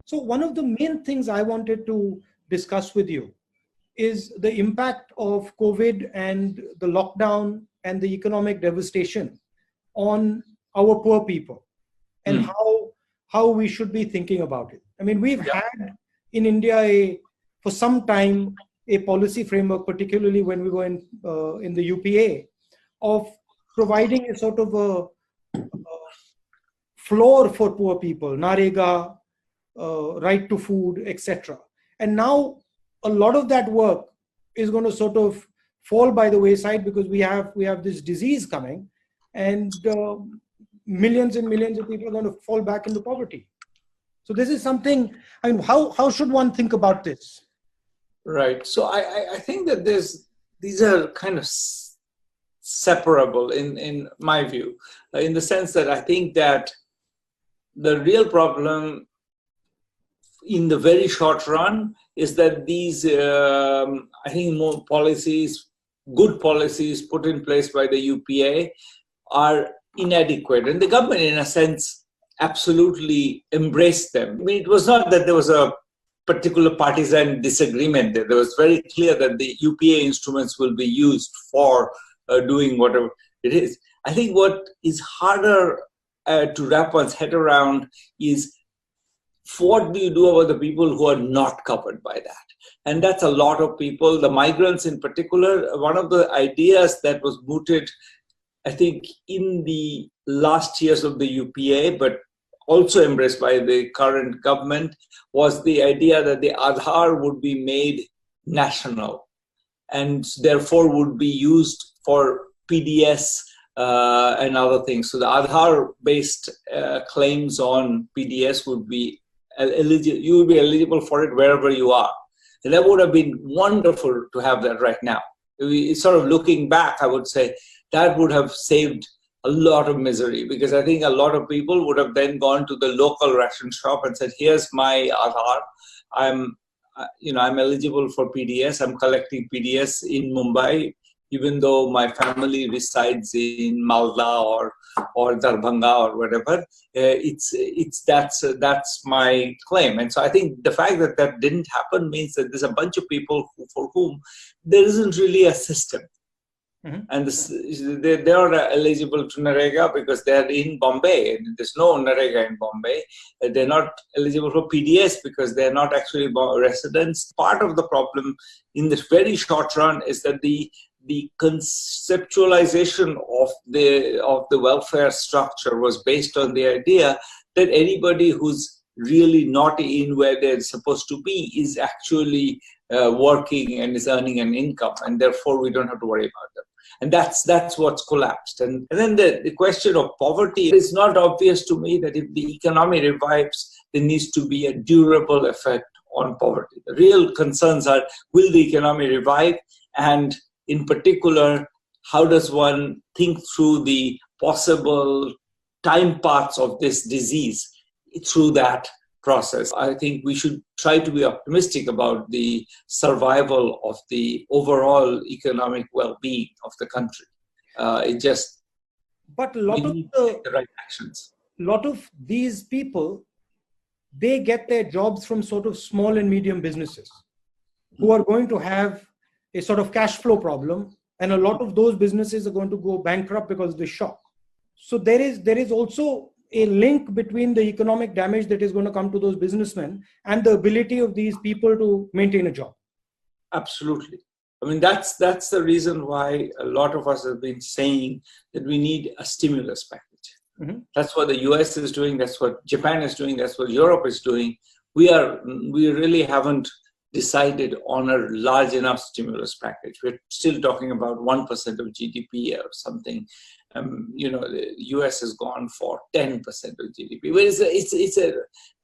So one of the main things I wanted to discuss with you is the impact of COVID and the lockdown and the economic devastation on our poor people, and how we should be thinking about it. I mean, we've had in India for some time a policy framework, particularly when we were in the UPA, of providing a sort of a floor for poor people, Narega, right to food, etc. And now a lot of that work is going to sort of fall by the wayside because we have this disease coming, and millions and millions of people are going to fall back into poverty. So this is something. I mean, how should one think about this? Right. So I think that these are kind of separable in my view, in the sense that I think that the real problem in the very short run is that these, I think, more policies, good policies put in place by the UPA are inadequate. And the government, in a sense, absolutely embraced them. I mean, it was not that there was a particular partisan disagreement there. There was very clear that the UPA instruments will be used for doing whatever it is. I think what is harder to wrap one's head around is what do you do about the people who are not covered by that? And that's a lot of people, the migrants in particular. One of the ideas that was mooted, I think, in the last years of the UPA, but also embraced by the current government, was the idea that the Aadhaar would be made national and therefore would be used for PDS and other things. So the Aadhaar-based claims on PDS would be eligible. You would be eligible for it wherever you are. And that would have been wonderful to have that right now. Sort of looking back, I would say that would have saved a lot of misery, because I think a lot of people would have then gone to the local ration shop and said, here's my Aadhaar. I'm eligible for PDS. I'm collecting PDS in Mumbai, even though my family resides in Malda or Darbhanga or whatever. That's my claim. And so I think the fact that that didn't happen means that there's a bunch of people for whom there isn't really a system. Mm-hmm. And they are eligible to Narega because they're in Bombay, and there's no Narega in Bombay. They're not eligible for PDS because they're not actually residents. Part of the problem in this very short run is that the conceptualization of the welfare structure was based on the idea that anybody who's really not in where they're supposed to be is actually working and is earning an income, and therefore we don't have to worry about them. And that's what's collapsed. And then the question of poverty, is not obvious to me that if the economy revives, there needs to be a durable effect on poverty. The real concerns are, will the economy revive? And in particular, how does one think through the possible time paths of this disease through that process? I think we should try to be optimistic about the survival of the overall economic well-being of the country. But a lot of the right actions. A lot of these people, they get their jobs from sort of small and medium businesses who are going to have a sort of cash flow problem, and a lot of those businesses are going to go bankrupt because of the shock. So there is also a link between the economic damage that is going to come to those businessmen and the ability of these people to maintain a job. Absolutely. I mean, that's the reason why a lot of us have been saying that we need a stimulus package. Mm-hmm. That's what the US is doing. That's what Japan is doing. That's what Europe is doing. We really haven't decided on a large enough stimulus package. We're still talking about 1% of GDP or something. The US has gone for 10% of GDP. But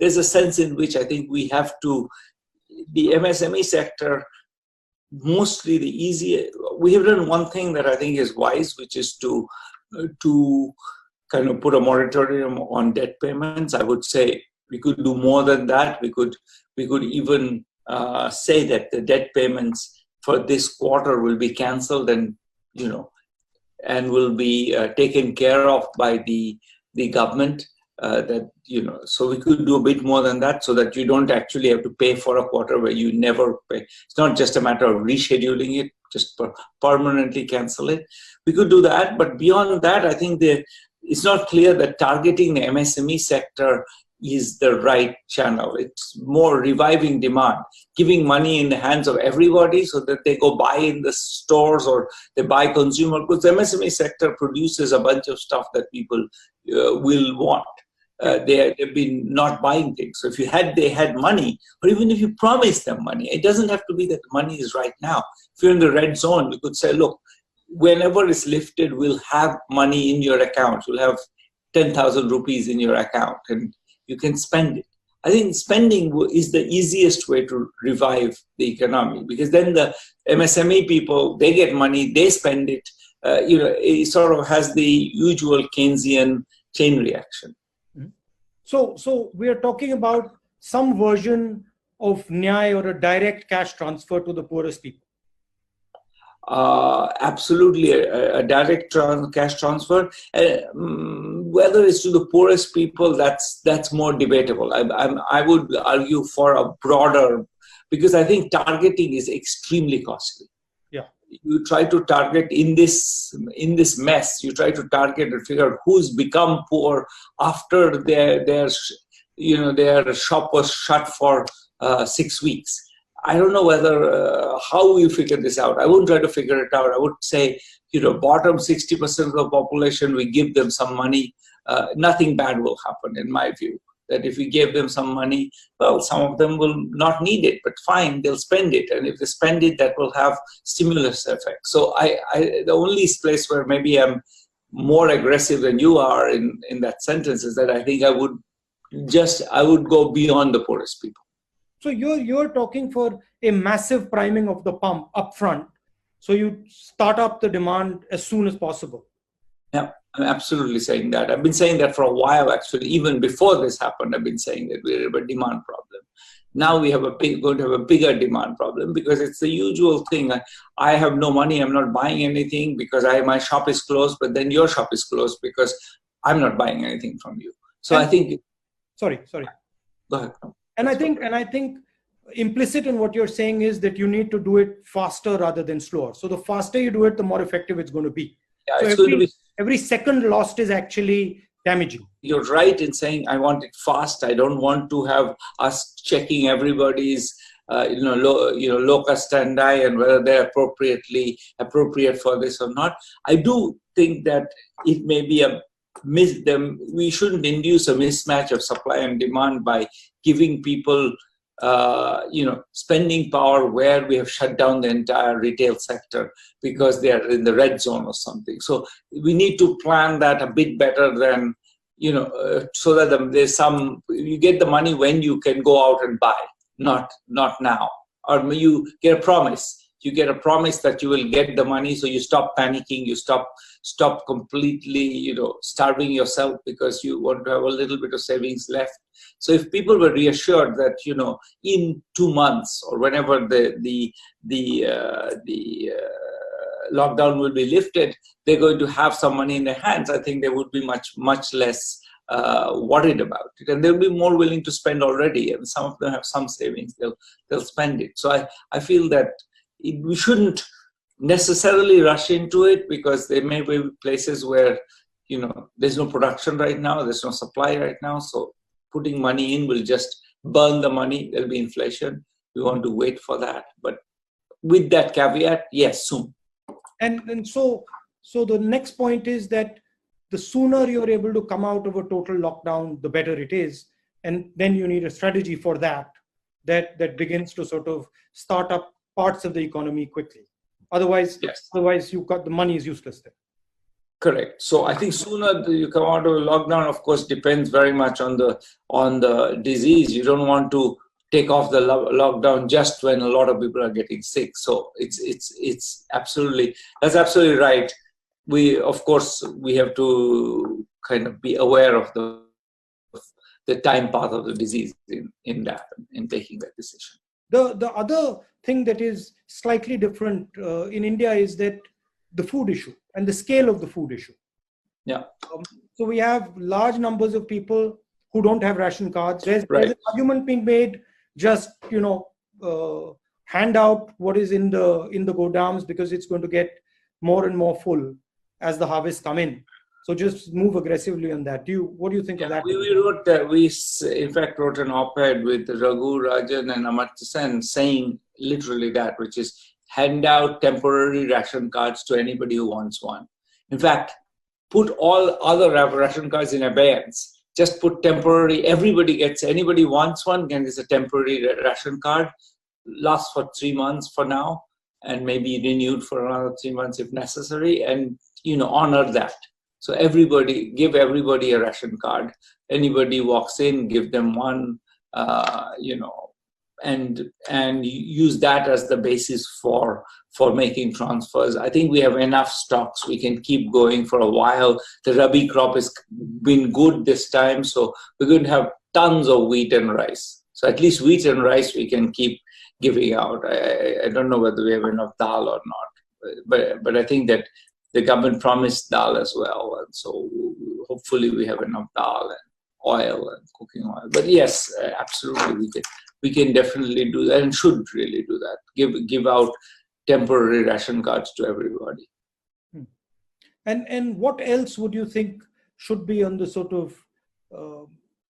there's a sense in which I think we have to, the MSME sector, mostly we have done one thing that I think is wise, which is to kind of put a moratorium on debt payments. I would say we could do more than that. We could even say that the debt payments for this quarter will be cancelled and will be taken care of by the government. that, so we could do a bit more than that, so that you don't actually have to pay for a quarter where you never pay. It's not just a matter of rescheduling it, just permanently cancel it. We could do that, but beyond that, I think it's not clear that targeting the MSME sector is the right channel. It's more reviving demand, giving money in the hands of everybody so that they go buy in the stores or they buy consumer goods. The MSME sector produces a bunch of stuff that people will want. They've been not buying things. So if they had money, or even if you promise them money, it doesn't have to be that the money is right now. If you're in the red zone, you could say, look, whenever it's lifted, we'll have money in your account. You'll have 10,000 rupees in your account and you can spend it. I think spending is the easiest way to revive the economy, because then the MSME people, they get money, they spend it. It sort of has the usual Keynesian chain reaction. So we are talking about some version of Nyay, or a direct cash transfer to the poorest people. Absolutely, a direct cash transfer. Whether it's to the poorest people, that's more debatable. I would argue for a broader, because I think targeting is extremely costly. Yeah, you try to target in this mess. You try to target and figure out who's become poor after their shop was shut for 6 weeks. I don't know whether how we figure this out. I wouldn't try to figure it out. I would say, bottom 60% of the population, we give them some money. Nothing bad will happen, in my view. That if we gave them some money, well, some of them will not need it, but fine, they'll spend it. And if they spend it, that will have stimulus effect. So the only place where maybe I'm more aggressive than you are in that sentence is that I think I would go beyond the poorest people. So you're talking for a massive priming of the pump upfront. So you start up the demand as soon as possible. Yeah, I'm absolutely saying that. I've been saying that for a while, actually. Even before this happened, I've been saying that we have a demand problem. Now we have going to have a bigger demand problem, because it's the usual thing. I have no money. I'm not buying anything because my shop is closed, but then your shop is closed because I'm not buying anything from you. So I think... Sorry. Go ahead. And I think implicit in what you're saying is that you need to do it faster rather than slower. So the faster you do it, the more effective it's going to be. Yeah, so it's going to be... every second lost is actually damaging. You're right in saying I want it fast. I don't want to have us checking everybody's locus standi and whether they're appropriate for this or not. I do think that it may be we shouldn't induce a mismatch of supply and demand by giving people spending power where we have shut down the entire retail sector because they are in the red zone or something. So we need to plan that a bit better than, so that there's you get the money when you can go out and buy, not now. Or you get a promise. You get a promise that you will get the money, so you stop panicking, you stop completely, starving yourself because you want to have a little bit of savings left. So if people were reassured that, in 2 months or whenever the lockdown will be lifted, they're going to have some money in their hands, I think they would be much less worried about it, and they'll be more willing to spend already. And some of them have some savings; they'll spend it. So I feel that we shouldn't necessarily rush into it, because there may be places where there's no production right now, there's no supply right now. So putting money in will just burn the money. There'll be inflation. We want to wait for that. But with that caveat, yes, soon. And so the next point is that the sooner you're able to come out of a total lockdown, the better it is. And then you need a strategy for that begins to sort of start up parts of the economy quickly. Otherwise, the money is useless there. Correct. So I think sooner you come out of a lockdown, of course, depends very much on the disease. You don't want to take off the lockdown just when a lot of people are getting sick. So it's absolutely, that's absolutely right. We have to kind of be aware of the time path of the disease in taking that decision. The other thing that is slightly different in India is that the food issue and the scale of the food issue. Yeah. So we have large numbers of people who don't have ration cards. There's an argument being made, just hand out what is in the godams, because it's going to get more and more full as the harvests come in. So just move aggressively on that. What do you think of that? We in fact wrote an op-ed with Raghu, Rajan and Amartya Sen saying literally that, which is hand out temporary ration cards to anybody who wants one. In fact, put all other ration cards in abeyance. Just put temporary, anybody wants one, and it's a temporary ration card, lasts for 3 months for now, and maybe renewed for another 3 months if necessary, and honor that. So give everybody a ration card. Anybody walks in, give them one, and use that as the basis for making transfers. I think we have enough stocks. We can keep going for a while. The Rabi crop has been good this time, so we're going to have tons of wheat and rice. So at least wheat and rice we can keep giving out. I don't know whether we have enough dal or not, but I think that the government promised dal as well, and so hopefully we have enough dal and oil and cooking oil. But yes, absolutely we can definitely do that, and should really do that. Give out temporary ration cards to everybody. And what else would you think should be on the sort of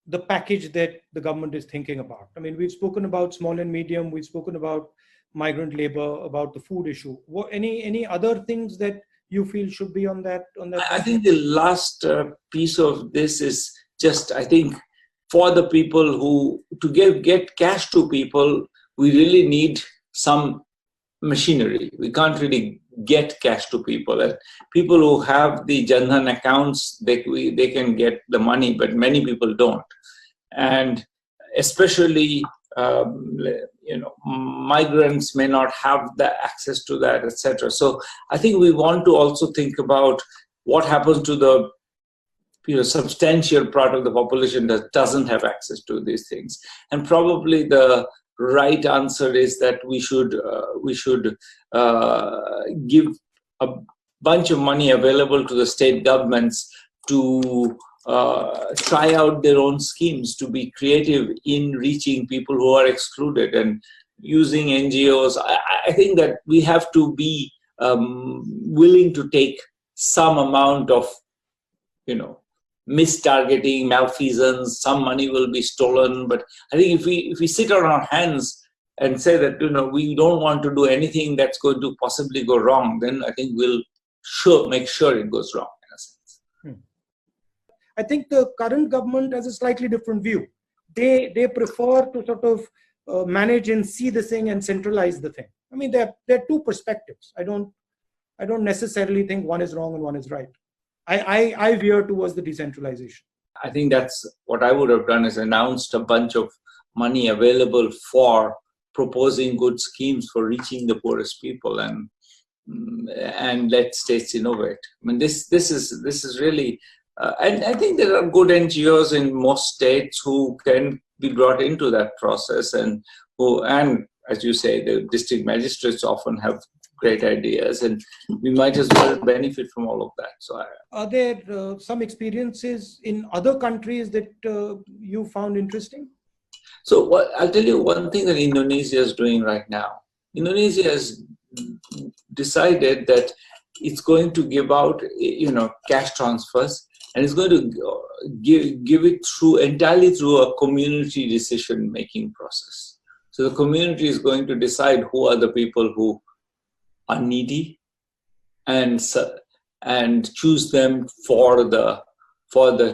the package that the government is thinking about? I mean, we've spoken about small and medium, we've spoken about migrant labor, about the food issue. Any other things that you feel should be on that? I think the last piece of this is just, I think, for the people to get cash to people, we really need some machinery. We can't really get cash to people. And people who have the Jan Dhan accounts, they can get the money, but many people don't. And especially, migrants may not have the access to that, etc. So I think we want to also think about what happens to the substantial part of the population that doesn't have access to these things. And probably the right answer is that we should give a bunch of money available to the state governments to try out their own schemes, to be creative in reaching people who are excluded and using NGOs. I think that we have to be willing to take some amount of, mistargeting, malfeasance. Some money will be stolen, but I think if we sit on our hands and say that we don't want to do anything that's going to possibly go wrong, then I think we'll make sure it goes wrong in a sense. I think the current government has a slightly different view. They prefer to sort of manage and see the thing and centralize the thing. I mean, there are two perspectives. I don't necessarily think one is wrong and one is right. I veer towards the decentralization. I think that's what I would have done, is announced a bunch of money available for proposing good schemes for reaching the poorest people, and let states innovate. I mean, this is really, and I think there are good NGOs in most states who can be brought into that process, and as you say, the district magistrates often have great ideas, and we might as well benefit from all of that. So, are there some experiences in other countries that you found interesting? So, I'll tell you one thing that Indonesia is doing right now. Indonesia has decided that it's going to give out, cash transfers, and it's going to give it entirely through a community decision-making process. So the community is going to decide who are the people who are needy, and choose them for the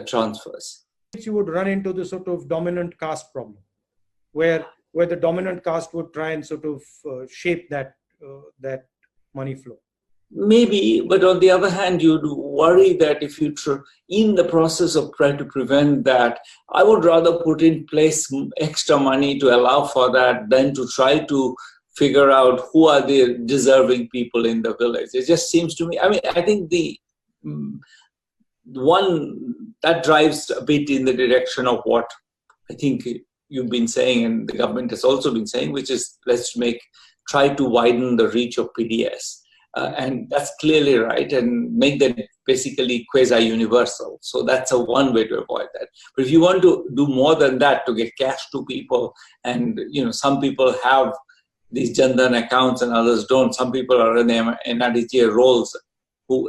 transfers. You would run into the sort of dominant caste problem, where the dominant caste would try and sort of shape that money flow. Maybe, but on the other hand, you'd worry that if you in the process of trying to prevent that, I would rather put in place extra money to allow for that than to try to figure out who are the deserving people in the village. It just seems to me, I mean, I think the one that drives a bit in the direction of what I think you've been saying and the government has also been saying, which is let's try to widen the reach of PDS. and that's clearly right, and make that basically quasi-universal. So that's one way to avoid that. But if you want to do more than that, to get cash to people, and some people have these Jandan accounts and others don't. Some people are in the NRDTA roles.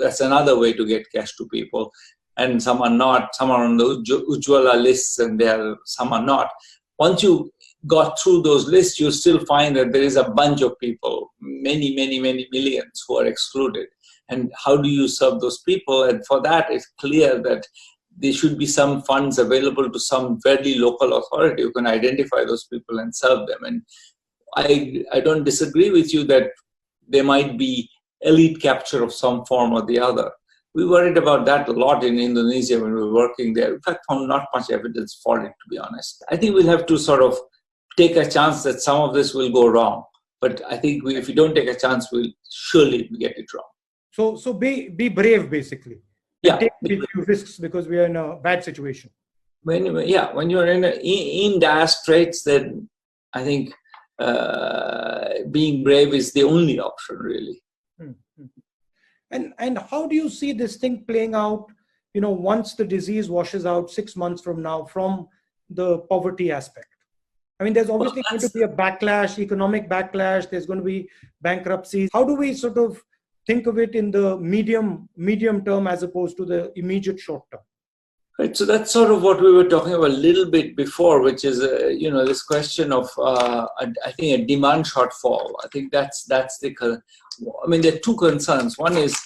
That's another way to get cash to people. And some are not. Some are on the Ujjwala lists, and some are not. Once you got through those lists, you still find that there is a bunch of people, many, many, many millions, who are excluded. And how do you serve those people? And for that, it's clear that there should be some funds available to some very local authority who can identify those people and serve them. And I don't disagree with you that there might be elite capture of some form or the other. We worried about that a lot in Indonesia when we were working there. In fact, found not much evidence for it, to be honest. I think we'll have to sort of take a chance that some of this will go wrong. But I think if we don't take a chance, we'll surely get it wrong. So be brave, basically. Yeah. Take a few risks, because we are in a bad situation. When you're in dire straits, then I think being brave is the only option, really. And how do you see this thing playing out, once the disease washes out 6 months from now, from the poverty aspect? I mean, there's obviously going to be a backlash, economic backlash. There's going to be bankruptcies. How do we sort of think of it in the medium term as opposed to the immediate short term? Right. So that's sort of what we were talking about a little bit before, which is, this question of, I think, a demand shortfall. I think that's there are two concerns. One is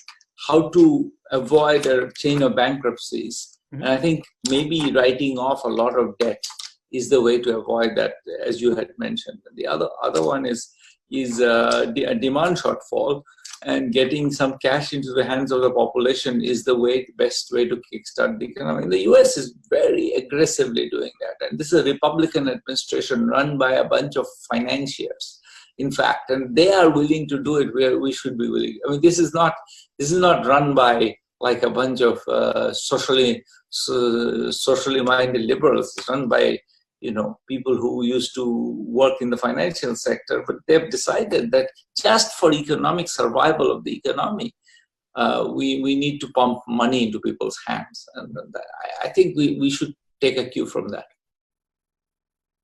how to avoid a chain of bankruptcies. Mm-hmm. And I think maybe writing off a lot of debt is the way to avoid that, as you had mentioned. And the other one is a demand shortfall, and getting some cash into the hands of the population is the best way to kickstart the economy. And the US is very aggressively doing that. And this is a Republican administration run by a bunch of financiers, in fact, and they are willing to do it where we should be willing. I mean, this is not run by like a bunch of socially minded liberals. It's run by people who used to work in the financial sector, but they've decided that just for economic survival of the economy, we need to pump money into people's hands. And I think we should take a cue from that.